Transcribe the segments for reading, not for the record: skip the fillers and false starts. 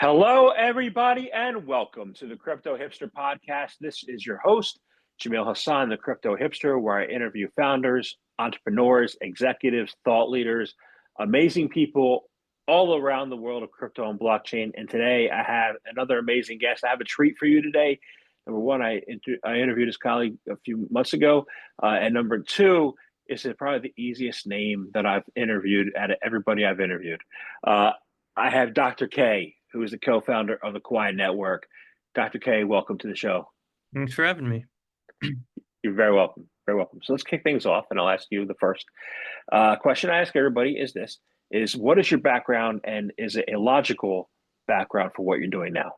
Hello, everybody, and welcome to the Crypto Hipster Podcast. This is your host, Jamil Hassan, the Crypto Hipster, where I interview founders, entrepreneurs, executives, thought leaders, amazing people all around the world of crypto and blockchain. And today I have another amazing guest. I have a treat for you today. Number one, I interviewed his colleague a few months ago. And number two, this is probably the easiest name that I've interviewed out of everybody I've interviewed. Uh, I have Dr. K, who is the co-founder of the Quai network. Dr. K, welcome to the show. Thanks for having me. You're very welcome. Very welcome. So let's kick things off, and I'll ask you the first question I ask everybody is this, is what is your background, and is it a logical background for what you're doing now?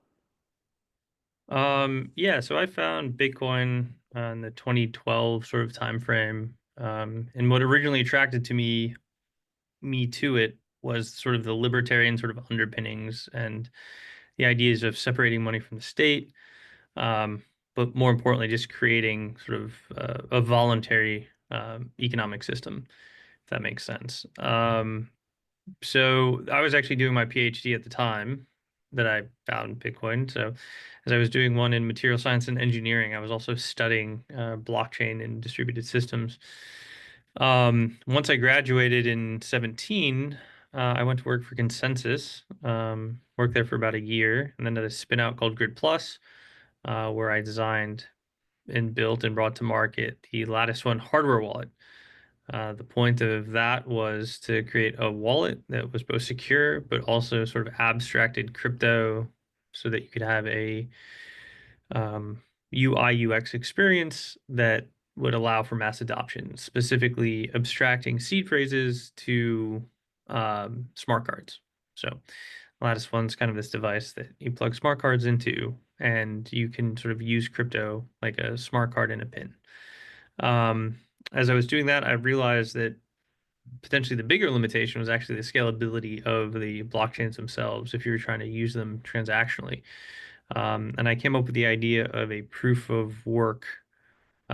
Yeah, so I found Bitcoin in the 2012 sort of time frame. And what originally attracted me to it was sort of the libertarian sort of underpinnings and the ideas of separating money from the state, um, but more importantly, just creating sort of a voluntary economic system, if that makes sense. So I was actually doing my PhD at the time that I found Bitcoin. So as I was doing one in material science and engineering, I was also studying blockchain and distributed systems. Once I graduated in 17, I went to work for Consensus, worked there for about a year, and then at a spin out called Grid Plus, where I designed and built and brought to market the Lattice One hardware wallet. The point of that was to create a wallet that was both secure but also sort of abstracted crypto so that you could have a UI UX experience that would allow for mass adoption, specifically abstracting seed phrases to smart cards. So Lattice One's kind of this device that you plug smart cards into, and you can sort of use crypto like a smart card in a pin. As I was doing that, I realized that potentially the bigger limitation was actually the scalability of the blockchains themselves if you're trying to use them transactionally. And I came up with the idea of a proof of work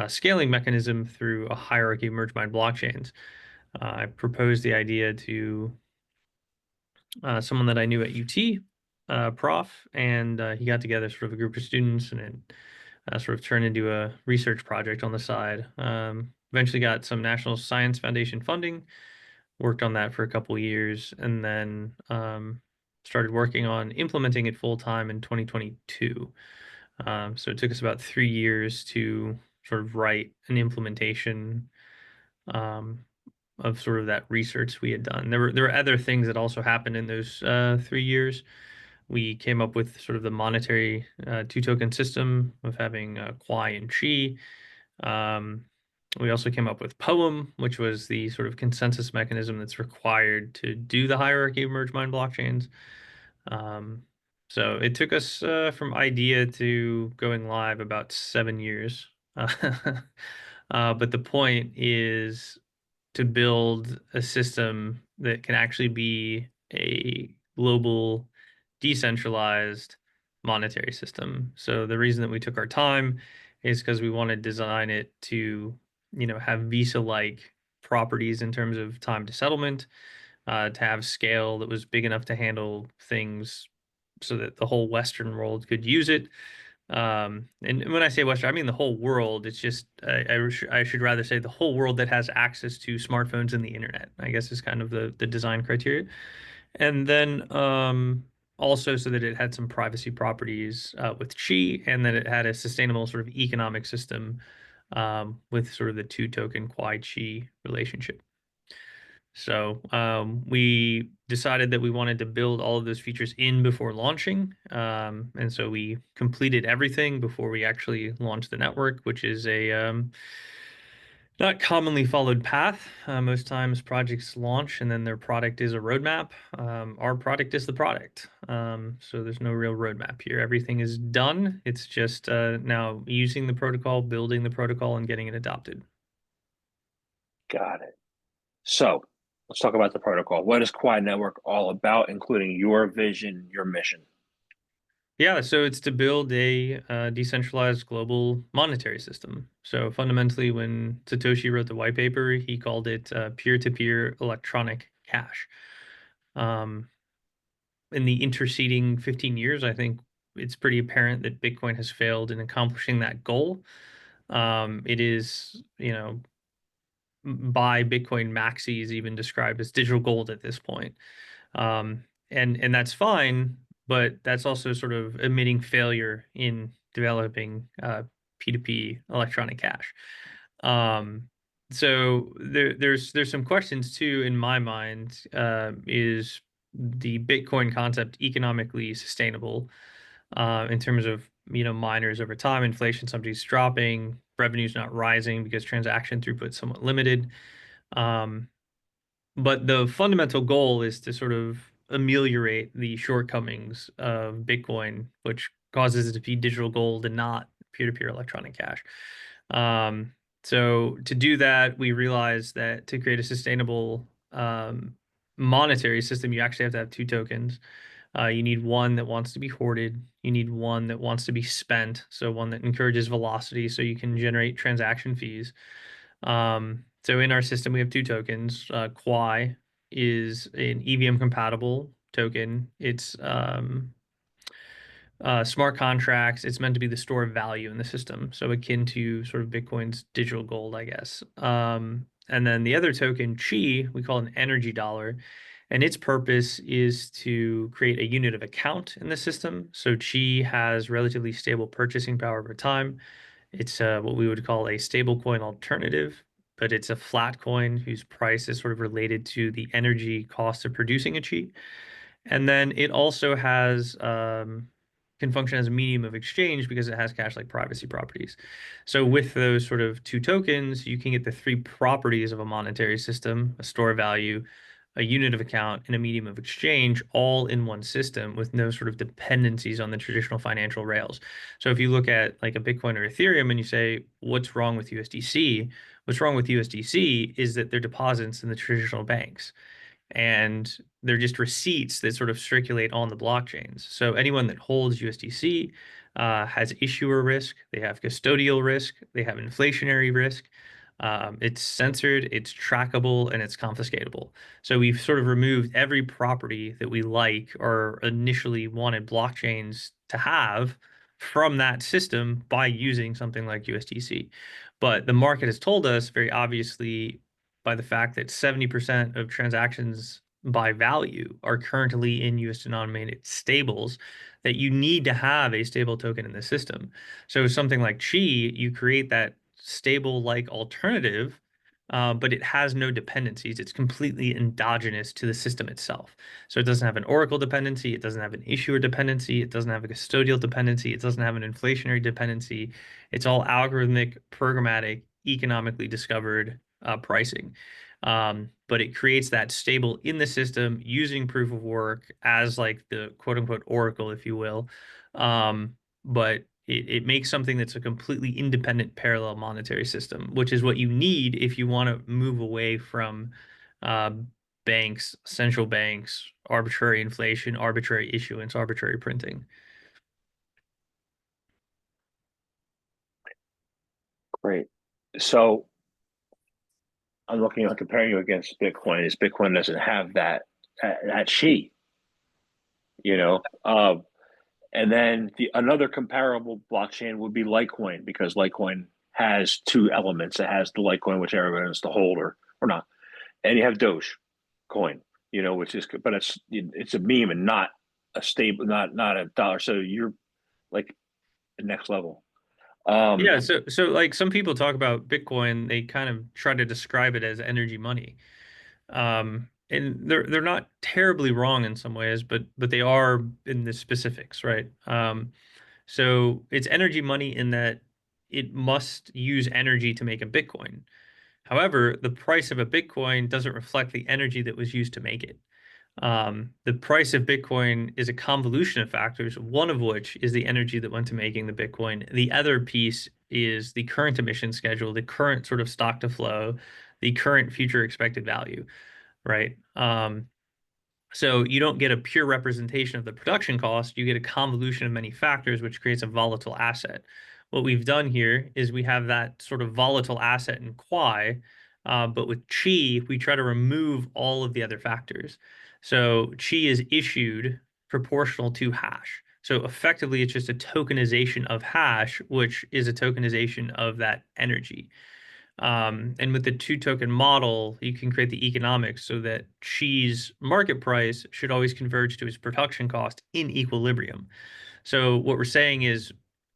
scaling mechanism through a hierarchy of merge mined blockchains. I proposed the idea to someone that I knew at UT, prof, and he got together sort of a group of students and it sort of turned into a research project on the side. Eventually got some National Science Foundation funding, worked on that for a couple years, and then started working on implementing it full time in 2022. So it took us about 3 years to sort of write an implementation um, of sort of that research we had done. There were other things that also happened in those 3 years. We came up with sort of the monetary two token system of having Quai and Chi. Um, we also came up with Poem, which was the sort of consensus mechanism that's required to do the hierarchy of merge mined blockchains. Um, so it took us from idea to going live about 7 years. But the point is to build a system that can actually be a global, decentralized monetary system. So the reason that we took our time is because we want to design it to, have Visa-like properties in terms of time to settlement, to have scale that was big enough to handle things so that the whole Western world could use it. And when I say Western, I mean the whole world. It's just I should rather say the whole world that has access to smartphones and the internet, I guess, is kind of the design criteria. And then also so that it had some privacy properties with Chi, and that it had a sustainable sort of economic system with sort of the two token Quai Chi relationship. So we decided that we wanted to build all of those features in before launching. And so we completed everything before we actually launched the network, which is a not commonly followed path. Most times projects launch and then their product is a roadmap. Our product is the product. So there's no real roadmap here. Everything is done. It's just now using the protocol, building the protocol, and getting it adopted. Got it. So let's talk about the protocol. What is Quai Network all about, including your vision, your mission? Yeah, so it's to build a decentralized global monetary system. So fundamentally, when Satoshi wrote the white paper, he called it peer-to-peer electronic cash. Um, in the interceding 15 years, I think it's pretty apparent that Bitcoin has failed in accomplishing that goal. It is, by Bitcoin maxis even described as digital gold at this point. And that's fine, but that's also sort of admitting failure in developing P2P electronic cash. So there's some questions too in my mind. Is the Bitcoin concept economically sustainable in terms of miners over time, inflation somebody's dropping, revenues not rising because transaction throughput is somewhat limited. Um, but the fundamental goal is to sort of ameliorate the shortcomings of Bitcoin, which causes it to be digital gold and not peer-to-peer electronic cash. Um, so to do that, we realized that to create a sustainable monetary system, you actually have to have two tokens. You need one that wants to be hoarded. You need one that wants to be spent. So one that encourages velocity so you can generate transaction fees. So in our system, we have two tokens. Quai is an EVM compatible token. It's smart contracts. It's meant to be the store of value in the system, so akin to sort of Bitcoin's digital gold, I guess. And then the other token, Chi, we call an energy dollar, and its purpose is to create a unit of account in the system. So Chi has relatively stable purchasing power over time. It's what we would call a stablecoin alternative, but it's a flat coin whose price is sort of related to the energy cost of producing a Chi. And then it also has can function as a medium of exchange because it has cash-like privacy properties. So with those sort of two tokens, you can get the three properties of a monetary system: a store of value, a unit of account, and a medium of exchange, all in one system with no sort of dependencies on the traditional financial rails. So if you look at like a Bitcoin or Ethereum and you say, what's wrong with USDC? What's wrong with USDC is that they're deposits in the traditional banks, and they're just receipts that sort of circulate on the blockchains. So anyone that holds USDC has issuer risk, they have custodial risk, they have inflationary risk. It's censored, it's trackable, and it's confiscatable. So we've sort of removed every property that we like or initially wanted blockchains to have from that system by using something like USDC. But the market has told us very obviously, by the fact that 70% of transactions by value are currently in US denominated stables, that you need to have a stable token in the system. So something like Chi, you create that stable like alternative, but it has no dependencies. It's completely endogenous to the system itself. So it doesn't have an Oracle dependency, it doesn't have an issuer dependency, it doesn't have a custodial dependency, it doesn't have an inflationary dependency. It's all algorithmic, programmatic, economically discovered pricing. But it creates that stable in the system using proof of work as like the quote unquote Oracle, if you will. But it makes something that's a completely independent parallel monetary system, which is what you need if you want to move away from uh, banks, central banks, arbitrary inflation, arbitrary issuance, arbitrary printing. Great. So I'm looking at comparing you against Bitcoin. Is Bitcoin doesn't have that sheet, you know. And then another comparable blockchain would be Litecoin because Litecoin has two elements. It has the Litecoin, which everyone is to hold or not, and you have Doge coin, which is but it's a meme and not a stable, not a dollar. So you're like the next level. Um, Yeah, so like some people talk about Bitcoin, they kind of try to describe it as energy money. And they're not terribly wrong in some ways, but they are in the specifics, right? So it's energy money in that it must use energy to make a Bitcoin. However, the price of a Bitcoin doesn't reflect the energy that was used to make it. The price of Bitcoin is a convolution of factors, one of which is the energy that went to making the Bitcoin. The other piece is the current emission schedule, the current sort of stock to flow, the current future expected value, right? So you don't get a pure representation of the production cost, you get a convolution of many factors, which creates a volatile asset. What we've done here is we have that sort of volatile asset in Quai, but with Chi, we try to remove all of the other factors. So Chi is issued proportional to hash. So effectively, it's just a tokenization of hash, which is a tokenization of that energy. And with the two token model, you can create the economics so that Qi's market price should always converge to its production cost in equilibrium. So what we're saying is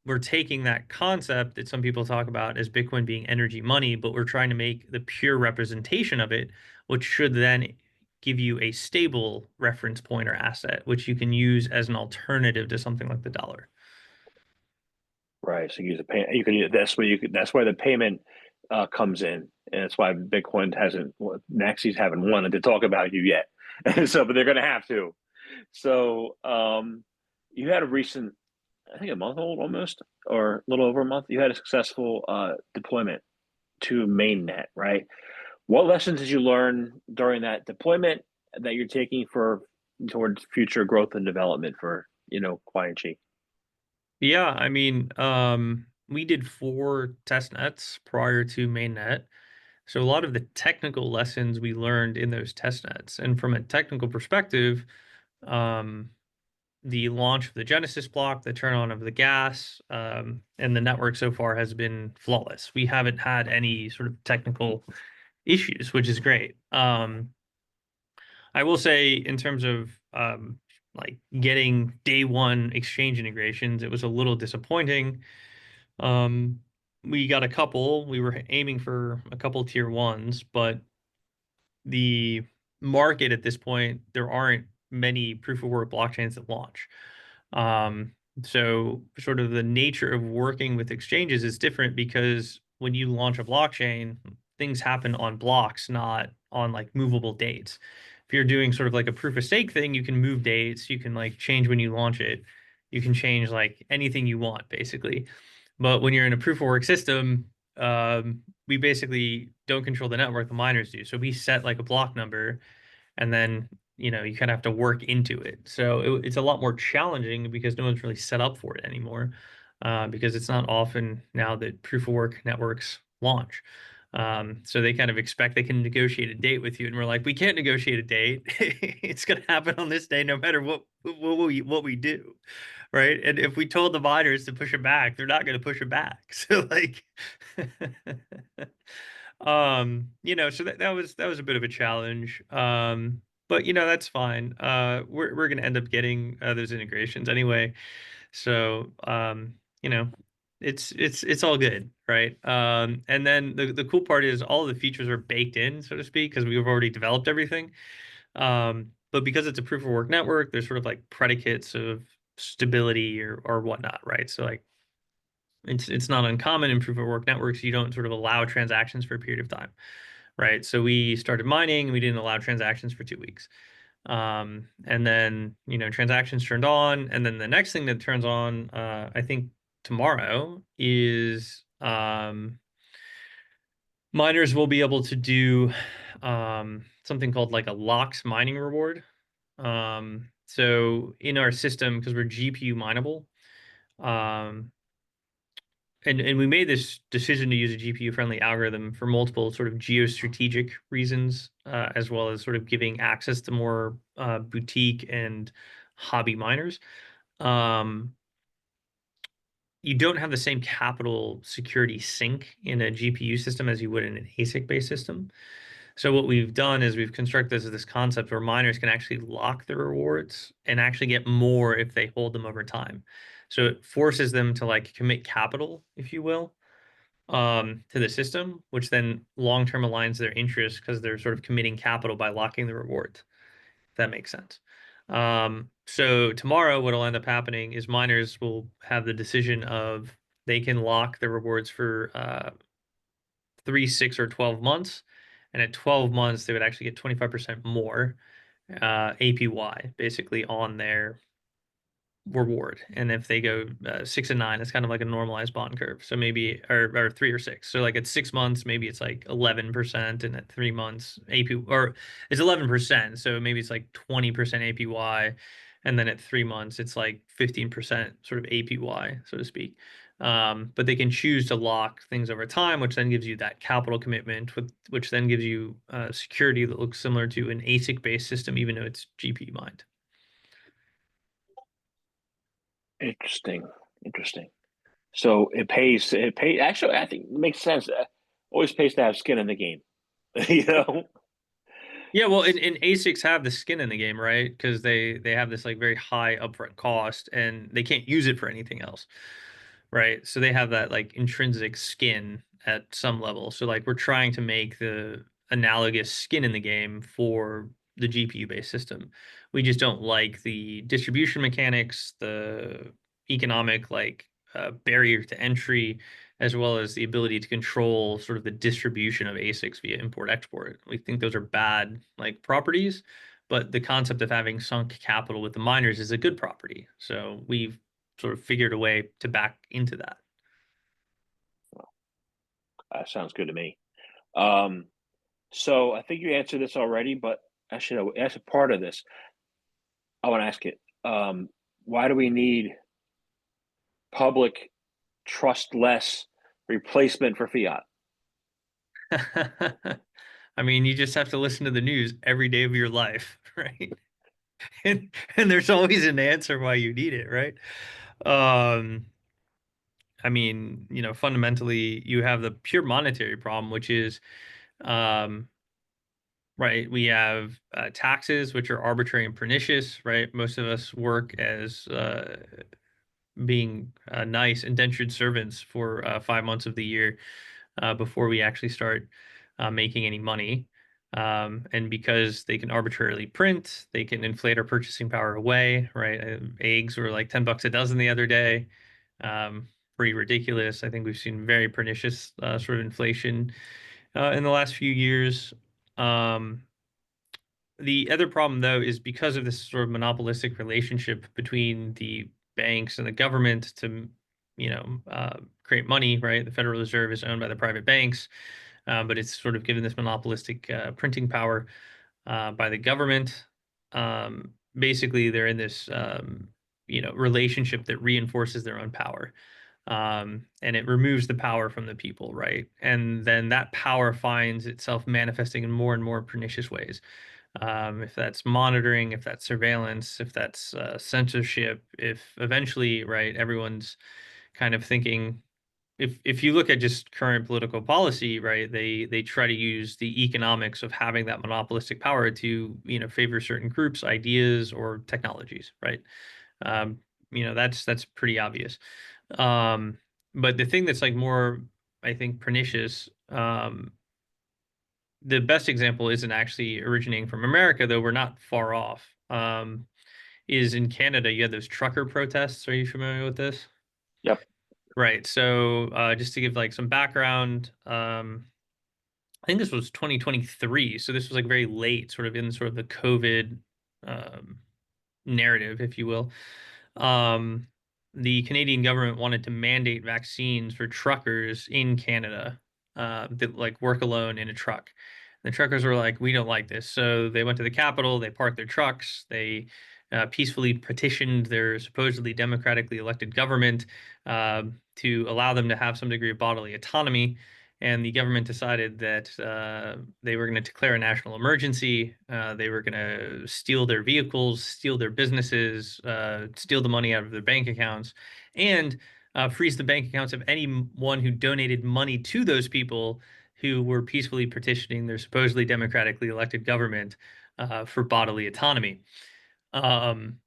we're taking that concept that some people talk about as Bitcoin being energy money, but we're trying to make the pure representation of it, which should then give you a stable reference point or asset, which you can use as an alternative to something like the dollar. Right. So you use a pay. You can use that's where you could. That's where the payment comes in, and that's why Bitcoin hasn't. Well, Naxi's haven't wanted to talk about you yet. So, but they're going to have to. So, you had a recent, I think a month old almost, or a little over a month. You had a successful deployment to mainnet, right? What lessons did you learn during that deployment that you're taking for towards future growth and development for Quai and Chi? Yeah, I mean, we did 4 test nets prior to mainnet. So a lot of the technical lessons we learned in those test nets. And from a technical perspective, um, the launch of the Genesis block, the turn on of the gas, and the network so far has been flawless. We haven't had any sort of technical issues, which is great. I will say, in terms of like getting day one exchange integrations, it was a little disappointing. Um, we got a couple. We were aiming for a couple tier ones, but the market at this point, there aren't many proof of work blockchains that launch. Um, so sort of the nature of working with exchanges is different because when you launch a blockchain, things happen on blocks, not on like movable dates. If you're doing sort of like a proof of stake thing, you can move dates, you can like change when you launch it, you can change like anything you want basically. But when you're in a proof of work system, we basically don't control the network, the miners do. So we set like a block number and then you kind of have to work into it. So it's a lot more challenging because no one's really set up for it anymore, because it's not often now that proof of work networks launch. So they kind of expect they can negotiate a date with you, and we're like, we can't negotiate a date. It's going to happen on this day, no matter what we do, right? And if we told the miners to push it back, they're not going to push it back. So like, so that was a bit of a challenge. But that's fine. We're gonna end up getting those integrations anyway. So you know, it's all good, right? And then the cool part is all the features are baked in, so to speak, because we've already developed everything. But because it's a proof of work network, there's sort of like predicates of stability or whatnot, right? So like it's not uncommon in proof of work networks. You don't sort of allow transactions for a period of time, right? So we started mining, we didn't allow transactions for 2 weeks. And then, transactions turned on. And then the next thing that turns on, I think tomorrow, is miners will be able to do something called like a locks mining reward. So in our system, because we're GPU mineable, um, and we made this decision to use a GPU friendly algorithm for multiple sort of geostrategic reasons, as well as sort of giving access to more boutique and hobby miners. Um, you don't have the same capital security sink in a GPU system as you would in an ASIC based system. So what we've done is we've constructed this concept where miners can actually lock their rewards and actually get more if they hold them over time. So it forces them to like commit capital, if you will, to the system, which then long term aligns their interests because they're sort of committing capital by locking the rewards. If that makes sense. So tomorrow, what will end up happening is miners will have the decision of they can lock the rewards for 3, 6, or 12 months. And at 12 months, they would actually get 25% more APY basically on their reward. And if they go 6 and 9, it's kind of like a normalized bond curve. So maybe, or 3 or 6. So like at 6 months, maybe it's like 11%, and at 3 months, AP or it's 11%. So maybe it's like 20% APY, and then at 3 months, it's like 15% sort of APY, so to speak. But they can choose to lock things over time, which then gives you that capital commitment, which then gives you security that looks similar to an ASIC-based system, even though it's GPU mined. Interesting. Interesting. So it pays. It pay. Actually, I think it makes sense. Always pays to have skin in the game. You know. Yeah, well, and ASICs have the skin in the game, right? Because they have this like very high upfront cost, and they can't use it for anything else, right? So they have that like intrinsic skin at some level. So like we're trying to make the analogous skin in the game for the GPU based system. We just don't like the distribution mechanics, the economic like barrier to entry, as well as the ability to control sort of the distribution of ASICs via import export. We think those are bad like properties, but the concept of having sunk capital with the miners is a good property. So we've sort of figured a way to back into that. Sounds good to me. Um, so I think you answered this already, but actually, as a part of this, I want to ask it. Why do we need public trustless replacement for fiat? I mean, you just have to listen to the news every day of your life, right? And there's always an answer why you need it, right? Um, I mean, fundamentally, you have the pure monetary problem, which is, um, right, we have taxes, which are arbitrary and pernicious, right? Most of us work as being nice indentured servants for 5 months of the year before we actually start making any money. And because they can arbitrarily print, they can inflate our purchasing power away, right? Eggs were like $10 a dozen the other day. Um, Pretty ridiculous. I think we've seen very pernicious sort of inflation in the last few years. Um, the other problem, though, is because of this sort of monopolistic relationship between the banks and the government to, create money, right? The Federal Reserve is owned by the private banks, but it's sort of given this monopolistic printing power by the government. Basically, they're in this, relationship that reinforces their own power. And it removes the power from the people, right? And then that power finds itself manifesting in more and more pernicious ways. If that's monitoring, if that's surveillance, if that's censorship, if eventually, right, everyone's kind of thinking. If you look at just current political policy, right, they try to use the economics of having that monopolistic power to favor certain groups, ideas, or technologies, right? Um, that's pretty obvious. Um, but the thing that's like more, I think, pernicious. The best example isn't actually originating from America, though we're not far off. Is in Canada, you had those trucker protests. Are you familiar with this? Yep. Right. So, just to give like some background, I think this was 2023. So this was like very late, sort of in sort of the COVID um, narrative, if you will. Um, the Canadian government wanted to mandate vaccines for truckers in Canada that like work alone in a truck. The truckers were like, we don't like this. So they went to the Capitol, they parked their trucks, they peacefully petitioned their supposedly democratically elected government to allow them to have some degree of bodily autonomy. And the government decided that they were going to declare a national emergency. They were going to steal their vehicles, steal their businesses, steal the money out of their bank accounts, and freeze the bank accounts of anyone who donated money to those people who were peacefully petitioning their supposedly democratically elected government for bodily autonomy. Um,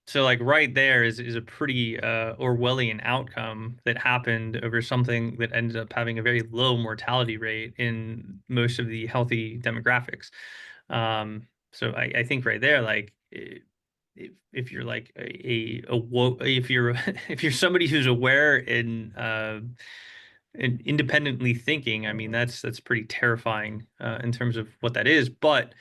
so like right there is a pretty Orwellian outcome that happened over something that ended up having a very low mortality rate in most of the healthy demographics. So I think right there, like if you're like if you're if you're somebody who's aware and independently thinking, I mean that's pretty terrifying in terms of what that is. But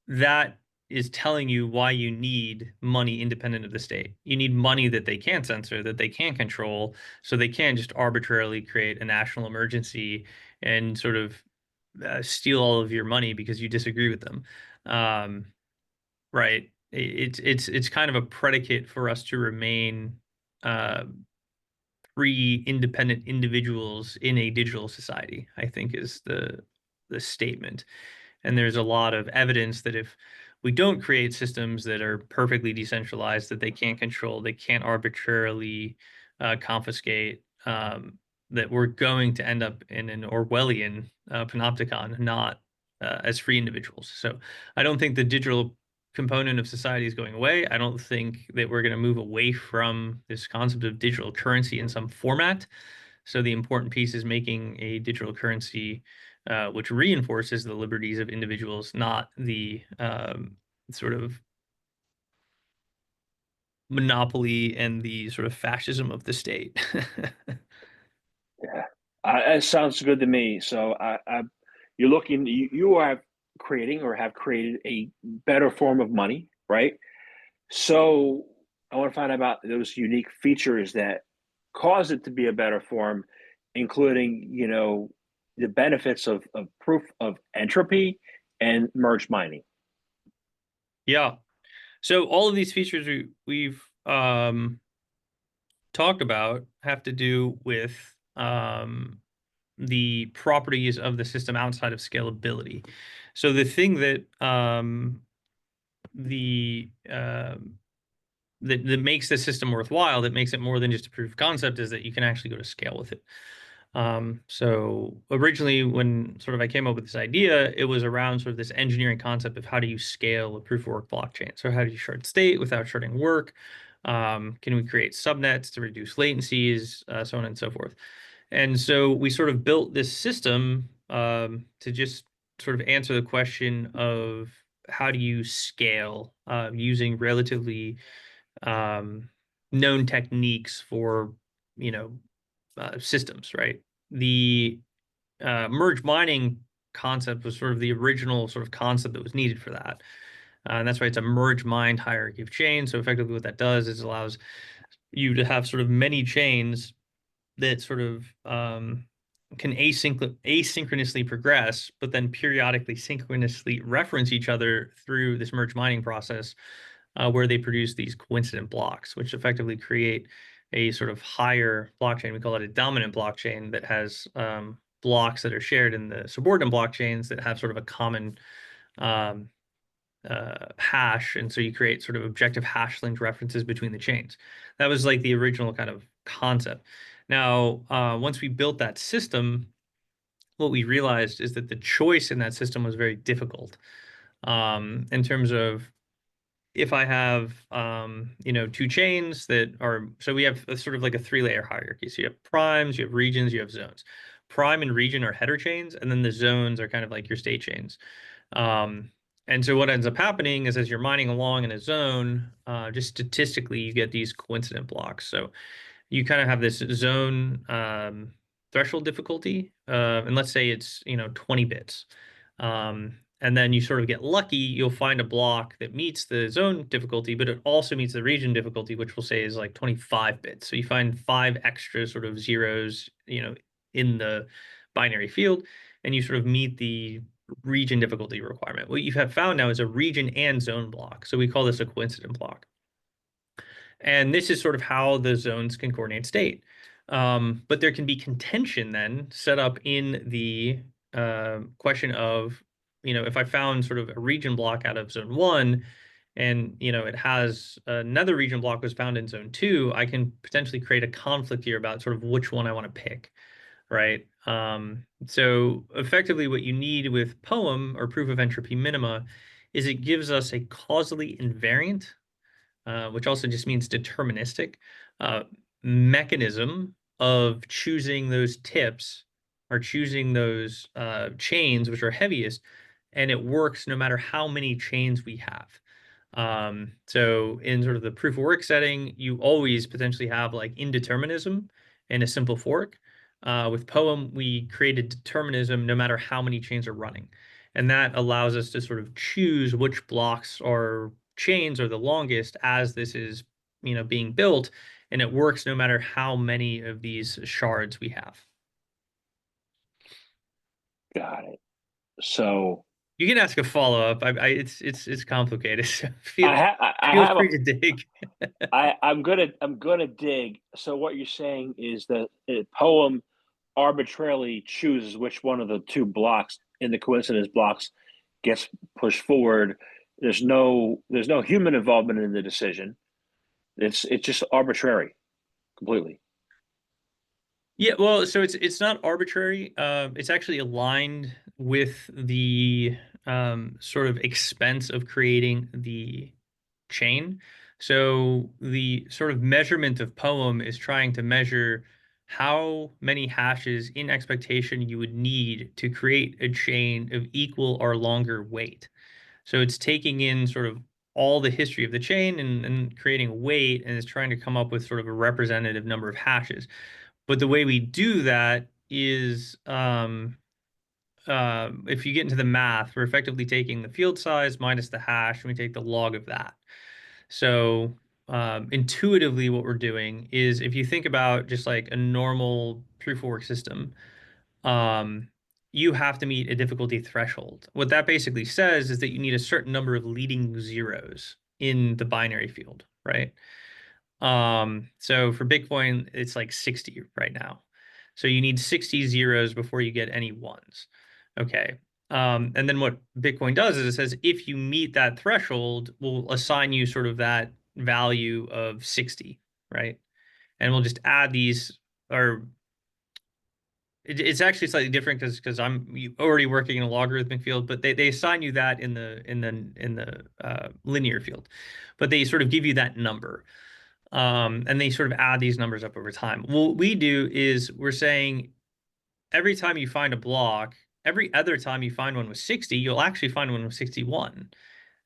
that is telling you why you need money independent of the state. You need money that they can censor, that they can control, so they can just arbitrarily create a national emergency and sort of steal all of your money because you disagree with them. Um, right? It's kind of a predicate for us to remain uh, free, independent individuals in a digital society, I think is the statement. And there's a lot of evidence that if we don't create systems that are perfectly decentralized, that they can't control, they can't arbitrarily confiscate, that we're going to end up in an Orwellian panopticon, not as free individuals. So I don't think the digital component of society is going away. I don't think that we're going to move away from this concept of digital currency in some format. So the important piece is making a digital currency which reinforces the liberties of individuals, not the sort of monopoly and the sort of fascism of the state. Yeah, it sounds good to me. So you're looking, you are creating or have created a better form of money, right? So I want to find out about those unique features that cause it to be a better form, including, the benefits of proof of entropy and merge mining. Yeah. So all of these features we've talked about have to do with the properties of the system outside of scalability. So the thing that the that makes the system worthwhile, that makes it more than just a proof of concept, is that you can actually go to scale with it. So originally, when sort of I came up with this idea, it was around sort of this engineering concept of how do you scale a proof of work blockchain. So how do you shard state without sharding work? Can we create subnets to reduce latencies, so on and so forth? And so we sort of built this system to just sort of answer the question of how do you scale using relatively known techniques for, you know, systems, right? The merge mining concept was sort of the original sort of concept that was needed for that. And that's why it's a merge mined hierarchy of chains. So effectively what that does is allows you to have sort of many chains that sort of can asynchronously progress, but then periodically synchronously reference each other through this merge mining process, where they produce these coincident blocks, which effectively create a sort of higher blockchain. We call it a dominant blockchain that has blocks that are shared in the subordinate blockchains that have sort of a common um, hash, and so you create sort of objective hash linked references between the chains. That was like the original kind of concept. Now, once we built that system, what we realized is that the choice in that system was very difficult, in terms of if I have two chains that are, so we have a sort of like a three-layer hierarchy. So you have primes, you have regions, you have zones. Prime and region are header chains, and then the zones are kind of like your state chains. Um, and so what ends up happening is as you're mining along in a zone, just statistically, you get these coincident blocks. So you kind of have this zone threshold difficulty, and let's say it's 20 bits. And then you sort of get lucky, you'll find a block that meets the zone difficulty, but it also meets the region difficulty, which we'll say is like 25 bits. So you find 5 extra sort of zeros, in the binary field, and you sort of meet the region difficulty requirement. What you have found now is a region and zone block. So we call this a coincident block. And this is sort of how the zones can coordinate state. But there can be contention then set up in the question of, if I found sort of a region block out of zone one, and it has another region block was found in zone two, I can potentially create a conflict here about sort of which one I want to pick, right? So effectively what you need with POEM, or proof of entropy minima, is it gives us a causally invariant, which also just means deterministic, uh, mechanism of choosing those tips, or choosing those chains which are heaviest, and it works no matter how many chains we have. So in sort of the proof of work setting, you always potentially have like indeterminism in a simple fork. With POEM, we created determinism no matter how many chains are running. And that allows us to sort of choose which blocks or chains are the longest as this is, being built. And it works no matter how many of these shards we have. Got it. So You can ask a follow-up. It's complicated. So I feel have a free to dig. I'm gonna dig. So what you're saying is that a poem arbitrarily chooses which one of the two blocks in the coincidence blocks gets pushed forward, There's no human involvement in the decision. It's just arbitrary completely. Yeah, well, so it's not arbitrary. It's actually aligned with the sort of expense of creating the chain. So the sort of measurement of poem is trying to measure how many hashes in expectation you would need to create a chain of equal or longer weight. So it's taking in sort of all the history of the chain and creating a weight, and it's trying to come up with sort of a representative number of hashes. But the way we do that is if you get into the math, we're effectively taking the field size minus the hash, and we take the log of that. So intuitively, what we're doing is if you think about just like a normal proof of work system, um, you have to meet a difficulty threshold. What that basically says is that you need a certain number of leading zeros in the binary field, right? So for Bitcoin, it's like 60 right now. So you need 60 zeros before you get any ones. Okay. And then what Bitcoin does is it says if you meet that threshold, we'll assign you sort of that value of 60, right? And we'll just add these, or it's actually slightly different because I'm already working in a logarithmic field, but they assign you that in the linear field, but they sort of give you that number. And they sort of add these numbers up over time. What we do is we're saying every time you find a block, every other time you find one with 60, you'll actually find one with 61.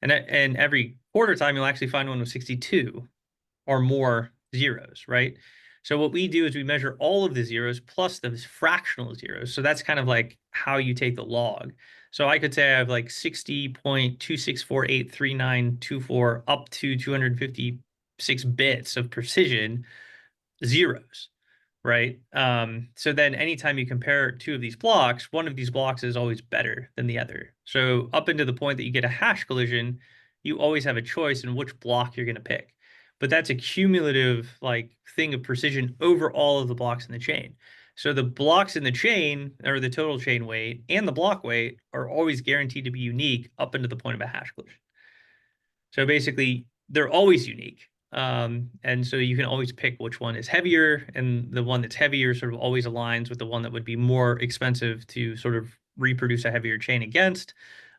And every quarter time, you'll actually find one with 62 or more zeros, right? So what we do is we measure all of the zeros plus the fractional zeros. So that's kind of like how you take the log. So I could say I have like 60.264839924 up to 256 bits of precision zeros, right? So then anytime you compare two of these blocks, one of these blocks is always better than the other. So up into the point that you get a hash collision, you always have a choice in which block you're going to pick. But that's a cumulative like thing of precision over all of the blocks in the chain. So the blocks in the chain or the total chain weight and the block weight are always guaranteed to be unique up into the point of a hash collision. So basically, they're always unique. And so you can always pick which one is heavier, and the one that's heavier sort of always aligns with the one that would be more expensive to sort of reproduce a heavier chain against.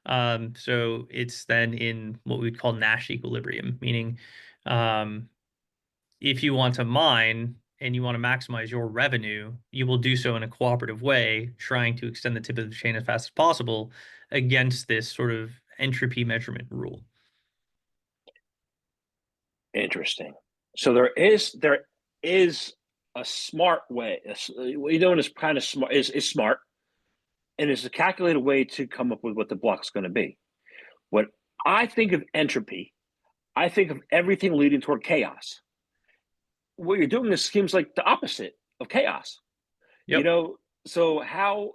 So it's then in what we'd call Nash equilibrium, meaning um, if you want to mine and you want to maximize your revenue, you will do so in a cooperative way, trying to extend the tip of the chain as fast as possible against this sort of entropy measurement rule. Interesting. So there is a smart way. What you're doing is kind of smart. Is smart, and it's a calculated way to come up with what the block's going to be. When I think of entropy, I think of everything leading toward chaos. What you're doing is seems like the opposite of chaos. You Yep. know, so how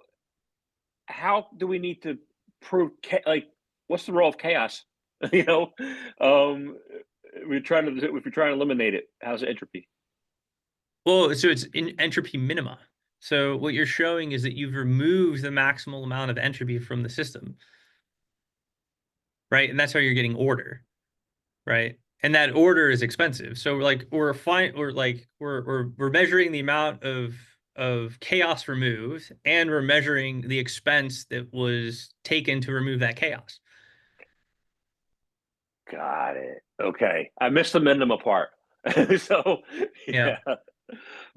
do we need to prove like what's the role of chaos? you know, if we're trying to eliminate it, how's it entropy? Well, so it's in entropy minima. So what you're showing is that you've removed the maximal amount of entropy from the system, right? And that's how you're getting order, right? And that order is expensive. So we're fine, we're measuring the amount of chaos removed, and we're measuring the expense that was taken to remove that chaos. Got it. Okay, I missed the minimum part. so Yeah. yeah, all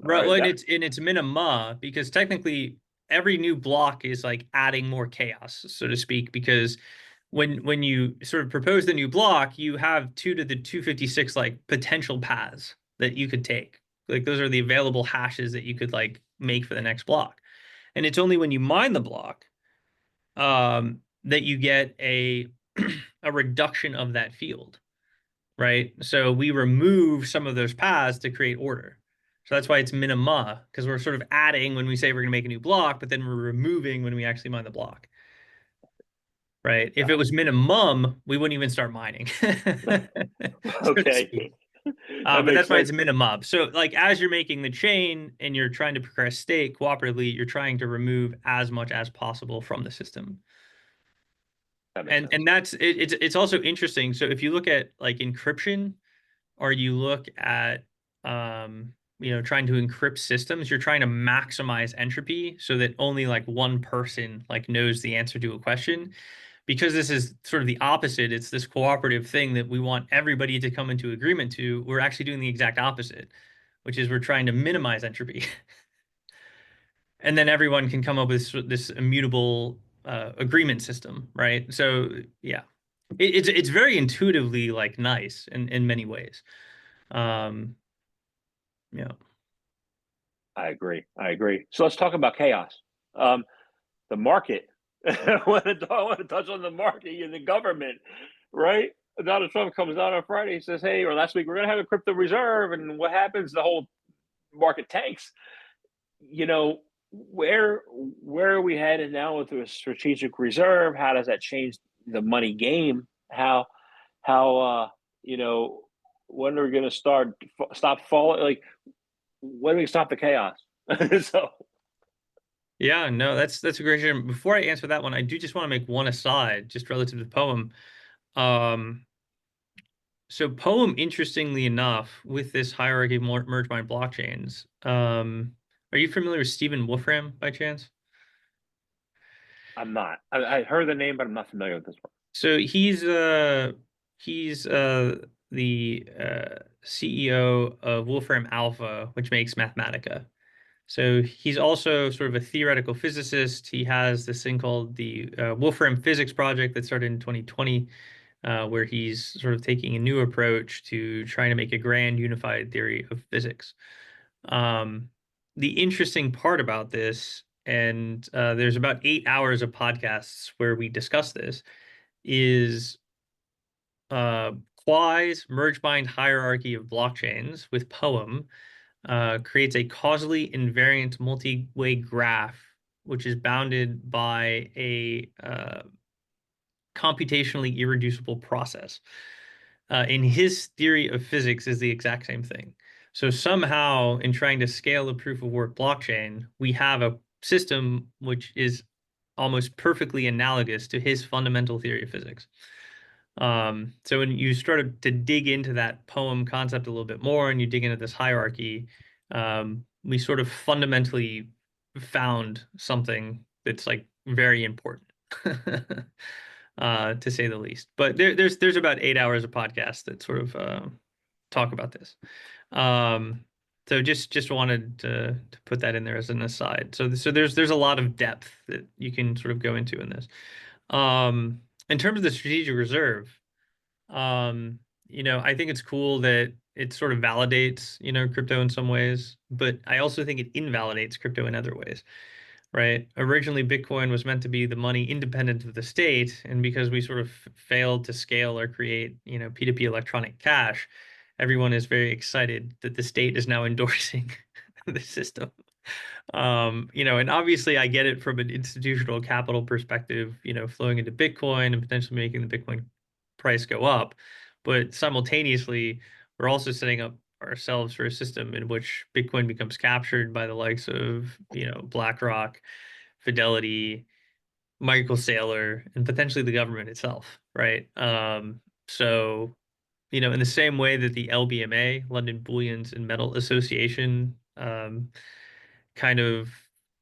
Right. right. Well, and That it's minima because technically every new block is like adding more chaos, so to speak, because when you sort of propose the new block, you have 2 to the 256 like potential paths that you could take. Like those are the available hashes that you could like make for the next block. And it's only when you mine the block that you get a a reduction of that field, right? So we remove some of those paths to create order. So that's why it's minima, because we're sort of adding when we say we're going to make a new block, but then we're removing when we actually mine the block, right? If it got was minimum, we wouldn't even start mining, it. so to Okay, speak. that But makes that's why sense. it's minimum. So, like, as you're making the chain and you're trying to progress state cooperatively, you're trying to remove as much as possible from the system. That makes And sense. that's it, it's also interesting. So if you look at like encryption, or you look at trying to encrypt systems, you're trying to maximize entropy so that only like one person like knows the answer to a question. Because this is sort of the opposite, it's this cooperative thing that we want everybody to come into agreement to. We're actually doing the exact opposite, which is we're trying to minimize entropy. And then everyone can come up with this immutable agreement system, right? So yeah, it's very intuitively like nice in many ways. Um, yeah. I agree. I agree. So let's talk about chaos. Um, the market. I want to touch on the market and the government, right? Donald Trump comes out on Friday. He says, "Hey," or last week, "we're going to have a crypto reserve," and what happens? The whole market tanks. You know, where are we headed now with a strategic reserve? How does that change the money game? How you know when are we going to stop falling? Like when do we stop the chaos? So Yeah, no, that's a great question. Before I answer that one, I do just want to make one aside, just relative to the poem. Um, so poem, interestingly enough, with this hierarchy of merge mined blockchains, are you familiar with Stephen Wolfram by chance? I'm not. I heard the name, but I'm not familiar with this one. So he's the CEO of Wolfram Alpha, which makes Mathematica. So he's also sort of a theoretical physicist. He has this thing called the Wolfram Physics Project that started in 2020, where he's sort of taking a new approach to trying to make a grand unified theory of physics. Um, the interesting part about this, and there's about 8 hours of podcasts where we discuss this, is Quai's merge bind hierarchy of blockchains with Poem creates a causally invariant multi-way graph, which is bounded by a computationally irreducible process. In his theory of physics is the exact same thing. So somehow, in trying to scale a proof of work blockchain, we have a system which is almost perfectly analogous to his fundamental theory of physics. So when you started to dig into that poem concept a little bit more and you dig into this hierarchy, we sort of fundamentally found something that's like very important, to say the least. But there's about 8 hours of podcast that sort of talk about this. So just wanted to put that in there as an aside. So there's a lot of depth that you can sort of go into in this. In terms of the strategic reserve, I think it's cool that it sort of validates, crypto in some ways, but I also think it invalidates crypto in other ways, right? Originally, Bitcoin was meant to be the money independent of the state, and because we sort of failed to scale or create, P2P electronic cash, everyone is very excited that the state is now endorsing the system. And obviously I get it from an institutional capital perspective, flowing into Bitcoin and potentially making the Bitcoin price go up. But simultaneously, we're also setting up ourselves for a system in which Bitcoin becomes captured by the likes of, BlackRock, Fidelity, Michael Saylor, and potentially the government itself, right? So, in the same way that the LBMA, London Bullions and Metal Association, kind of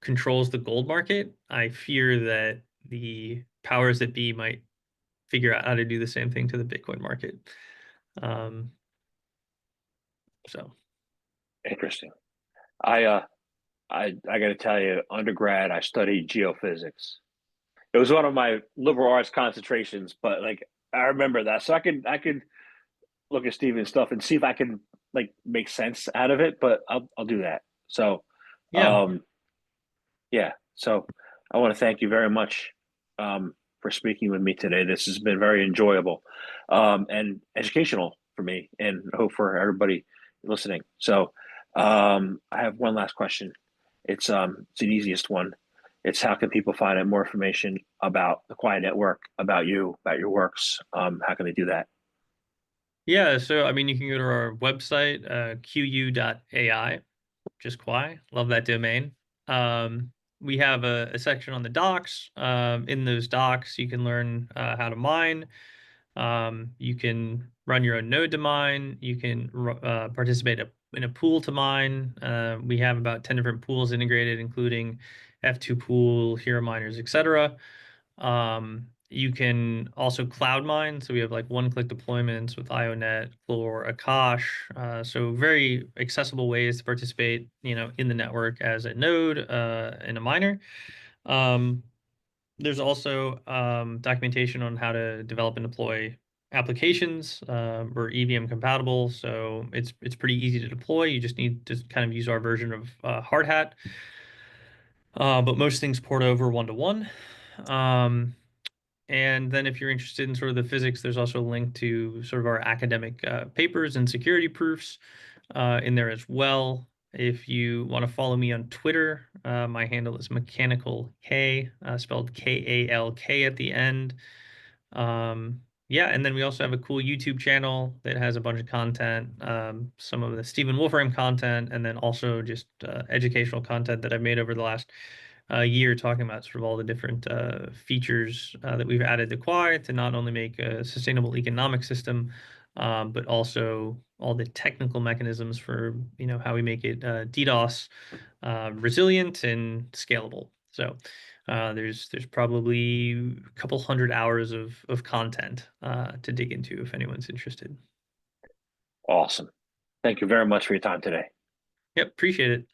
controls the gold market, I fear that the powers that be might figure out how to do the same thing to the Bitcoin market. Um, so Interesting. I got to tell you, undergrad, I studied geophysics. It was one of my liberal arts concentrations, but like I remember that, so I could look at Steven's stuff and see if I can like make sense out of it. But I'll do that. So, yeah, um, yeah. So I want to thank you very much for speaking with me today. This has been very enjoyable and educational for me, and I hope for everybody listening. So I have one last question. It's an easiest one. It's how can people find out more information about the Quiet Network, about you, about your works? How can they do that? yeah. So I mean, you can go to our website, qu.ai, just Quai. Love that domain. Um, we have a section on the docs. In those docs, you can learn how to mine. You can run your own node to mine. You can participate in a pool to mine. We have about 10 different pools integrated, including F2 pool, hero miners, etc. You can also cloud mine. So we have like one-click deployments with IONet, Floor, Akash. So very accessible ways to participate, in the network as a node and a miner. Um, there's also documentation on how to develop and deploy applications. We're EVM compatible, so it's pretty easy to deploy. You just need to kind of use our version of Hard Hat. But most things port over one-to-one. And then if you're interested in sort of the physics, there's also a link to sort of our academic papers and security proofs in there as well. If you want to follow me on Twitter, my handle is Mechanical K, spelled Kalk at the end. Yeah, and then we also have a cool YouTube channel that has a bunch of content, some of the Stephen Wolfram content, and then also just educational content that I've made over the last year, talking about sort of all the different features that we've added to Quai to not only make a sustainable economic system, but also all the technical mechanisms for how we make it DDoS resilient and scalable. So there's probably a couple hundred hours of content to dig into if anyone's interested. Awesome. Thank you very much for your time today. Yep, appreciate it.